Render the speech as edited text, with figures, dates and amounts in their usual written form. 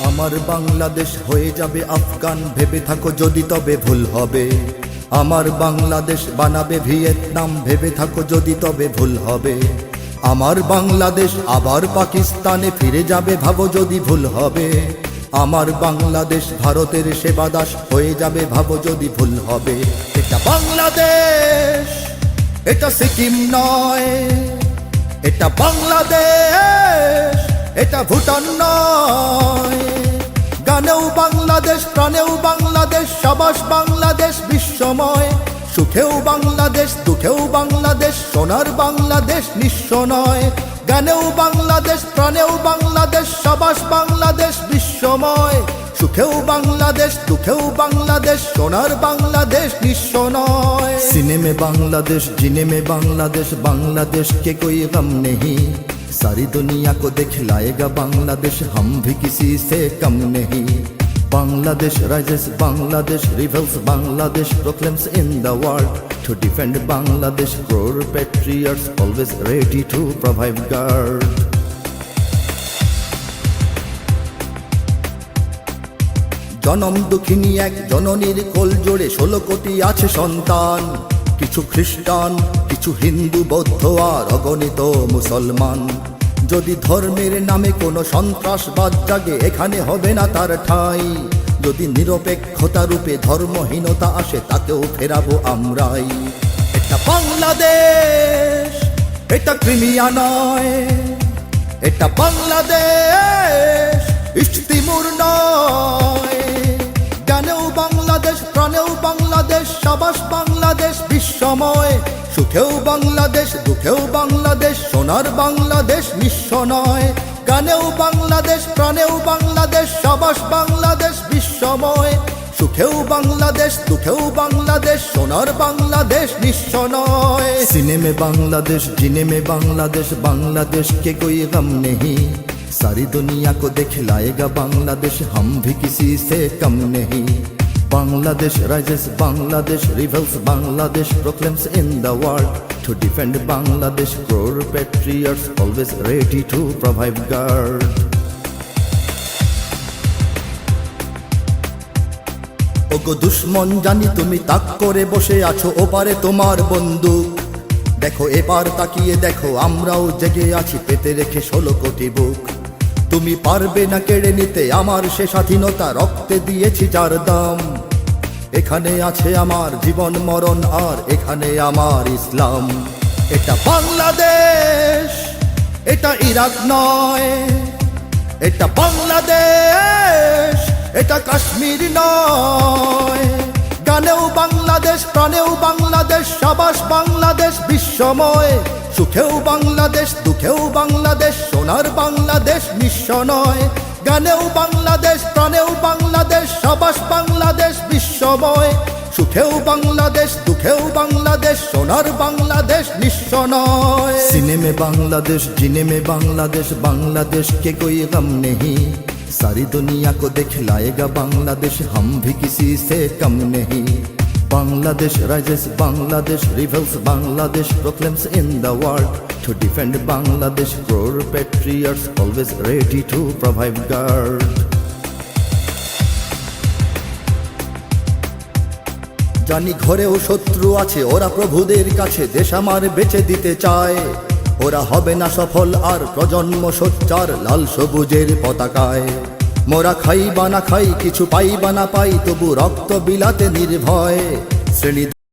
আমার বাংলাদেশ হয়ে যাবে আফগান, ভেবে থাকো যদি তবে ভুল হবে। আমার বাংলাদেশ বানাবে ভিয়েতনাম, ভেবে থাকো যদি তবে ভুল হবে। আমার বাংলাদেশ আবার পাকিস্তানে ফিরে যাবে, ভাবো যদি ভুল হবে। আমার বাংলাদেশ ভারতের সেবাদাস হয়ে যাবে, ভাবো যদি ভুল হবে। এটা বাংলাদেশ, এটা সিকিম নয়। এটা বাংলাদেশ, এটা ভুটান নয়। গানেও বাংলাদেশ, প্রাণেও বাংলাদেশ, সাবাস বাংলাদেশ বিশ্বময়। সুখেও বাংলাদেশ, দুঃখেও বাংলাদেশ, সোনার বাংলাদেশ নিঃস্ব নয়। গানেও বাংলাদেশ, প্রাণেও বাংলাদেশ, সাবাস বাংলাদেশ বিশ্বময়। সুখেও বাংলাদেশ, দুঃখেও বাংলাদেশ, সোনার বাংলাদেশ নিঃস্ব নয়। सीने में बांग्लादेश, जीने में बांग्लादेश, बांग्लादेश के कोई गम नहीं। सारी दुनिया को दिखलाएगा बांग्लादेश, हम भी किसी से कम नहीं। Bangladesh rises, Bangladesh rebels, Bangladesh proclaims in the world. To defend Bangladesh, crore patriots always ready to provide guard. জনম দুঃখিনী এক জননীর কোল জোড়ে 16 কোটি আছে সন্তান। কিছু খ্রিস্টান, কিছু হিন্দু, বৌদ্ধ আর অগণিত মুসলমান। যদি ধর্মের নামে কোনো সন্ত্রাসবাদ জাগে, এখানে হবে না তার ঠাঁই। যদি নিরপেক্ষতা রূপে ধর্মহীনতা আসে, তাকেও ফেরাবো আমরাই। এটা বাংলাদেশ, এটা ক্রিমিয়া নয়। এটা বাংলাদেশ, ইস্তিমুর নয়। গানেও বাংলাদেশ, প্রাণেও বাংলাদেশ, সাবাস বাংলাদেশ বিশ্বময়। সুখেও বাংলাদেশ, দুঃখেও বাংলাদেশ, সোনার বাংলাদেশ নিঃস্ব নয়। গানেও বাংলাদেশ, প্রাণেও বাংলাদেশ, সাবাস বাংলাদেশ বিশ্বময়। সুখেও বাংলাদেশ, দুঃখেও বাংলাদেশ, সোনার বাংলাদেশ নিঃস্ব নয়। सीने में बांग्लादेश, जीने में बांग्लादेश, बांग्लादेश के कोई गम नहीं। सारी दुनिया को दिखलाएगा बांग्लादेश, हम भी किसी से कम नहीं। Bangladesh rises, Bangladesh rebels, Bangladesh proclaims in the world. To defend Bangladesh, crore patriots always ready to provide guard. ওগো দুশ্মন, জানি তুমি তাক করে বসে আছো ওপারে তোমার বন্দুক। দেখো এবার তাকিয়ে দেখো, আমরাও জেগে আছি পেতে রেখে 16 কোটি বুক। তুমি পারবে না কেড়ে নিতে আমার সে স্বাধীনতা, রক্তে দিয়েছি যার দাম। এখানে আছে আমার জীবন মরণ, আর এখানে আমার ইসলাম। এটা বাংলাদেশ, এটা ইরাক নয়। এটা বাংলাদেশ, এটা কাশ্মীর নয়। গানেও বাংলাদেশ, প্রাণেও বাংলাদেশ, সাবাস বাংলাদেশ বিশ্বময়। সুখেও বাংলাদেশ, দুঃখেও বাংলাদেশ, সোনার বাংলাদেশ নিঃস্ব নয়। গানেও বাংলাদেশ, প্রাণেও বাংলাদেশ, সাবাস বাংলাদেশ বিশ্বময়। সুখেও বাংলাদেশ, দুঃখেও বাংলাদেশ, সোনার বাংলাদেশ নিঃস্ব নয়। सीने में बांग्लादेश, जीने में बांग्लादेश, बांग्लादेश के कोई गम नहीं। सारी दुनिया को दिखलाएगा बांग्लादेश, हम भी किसी से कम नहीं। Bangladesh rises, Bangladesh rebels, Bangladesh proclaims in the world. To defend Bangladesh, crore patriots always ready to provide guard. জানি ঘরেও শত্রু আছে, ওরা প্রভুদের কাছে দেশ আমার বেচে দিতে চায়। ওরা হবে না সফল আর প্রজন্ম সোচ্চার লাল সবুজের পতাকায়। মোরা খাই বা না খাই, কিছু পাই বা না পাই, তবু রক্ত বিলাতে নির্ভয়। শ্রেণী